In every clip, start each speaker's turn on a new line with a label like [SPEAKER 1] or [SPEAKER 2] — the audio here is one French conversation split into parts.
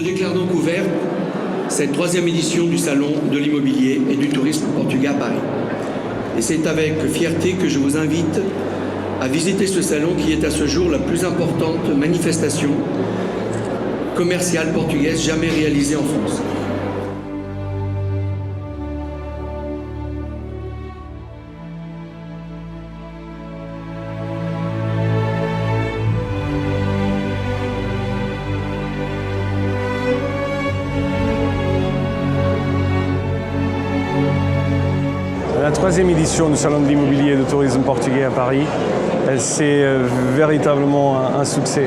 [SPEAKER 1] déclare donc ouverte cette troisième édition du Salon de l'immobilier et du tourisme portugais à Paris. Et c'est avec fierté que je vous invite à visiter ce salon qui est à ce jour la plus importante manifestation commerciale portugaise jamais réalisée en France.
[SPEAKER 2] La troisième édition du Salon de l'immobilier et du tourisme portugais à Paris, c'est véritablement un succès.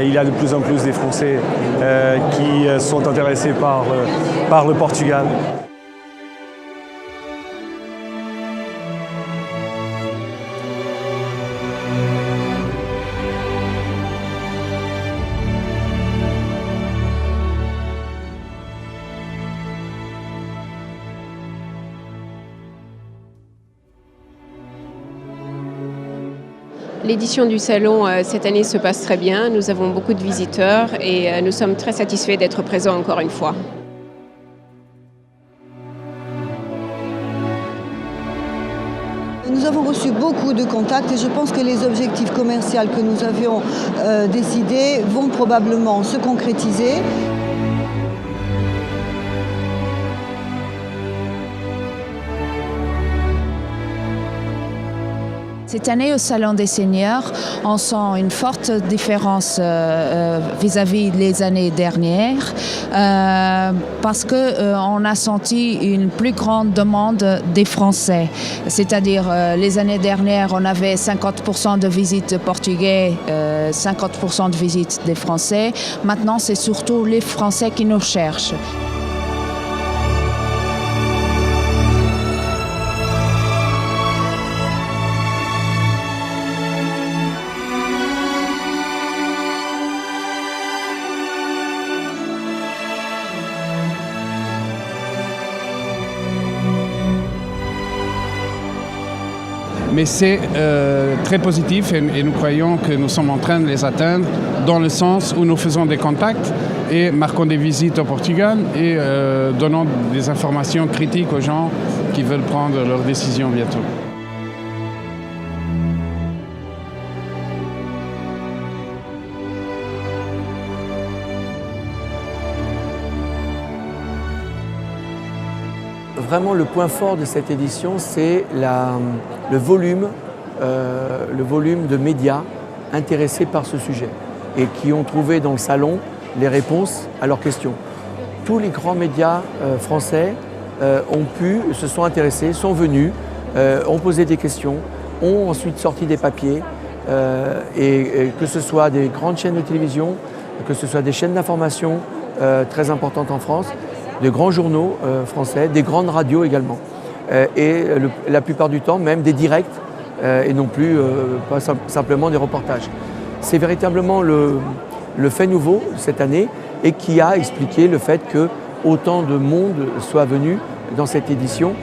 [SPEAKER 2] Il y a de plus en plus des Français qui sont intéressés par le Portugal.
[SPEAKER 3] L'édition du salon cette année se passe très bien. Nous avons beaucoup de visiteurs et nous sommes très satisfaits d'être présents encore une fois.
[SPEAKER 4] Nous avons reçu beaucoup de contacts et je pense que les objectifs commerciaux que nous avions décidés vont probablement se concrétiser.
[SPEAKER 5] Cette année, au Salon des Seniors, on sent une forte différence vis-à-vis des années dernières parce qu'on a senti une plus grande demande des Français. C'est-à-dire, les années dernières, on avait 50% de visites portugais, 50% de visites des Français. Maintenant, c'est surtout les Français qui nous cherchent.
[SPEAKER 6] Mais c'est très positif et nous croyons que nous sommes en train de les atteindre dans le sens où nous faisons des contacts et marquons des visites au Portugal et donnons des informations critiques aux gens qui veulent prendre leurs décisions bientôt.
[SPEAKER 7] Vraiment, le point fort de cette édition, c'est le volume de médias intéressés par ce sujet et qui ont trouvé dans le salon les réponses à leurs questions. Tous les grands médias français se sont intéressés, sont venus, ont posé des questions, ont ensuite sorti des papiers et que ce soit des grandes chaînes de télévision, que ce soit des chaînes d'information très importantes en France, de grands journaux français, des grandes radios également. Et la plupart du temps, même des directs et non plus pas simplement des reportages. C'est véritablement le fait nouveau cette année et qui a expliqué le fait que autant de monde soit venu dans cette édition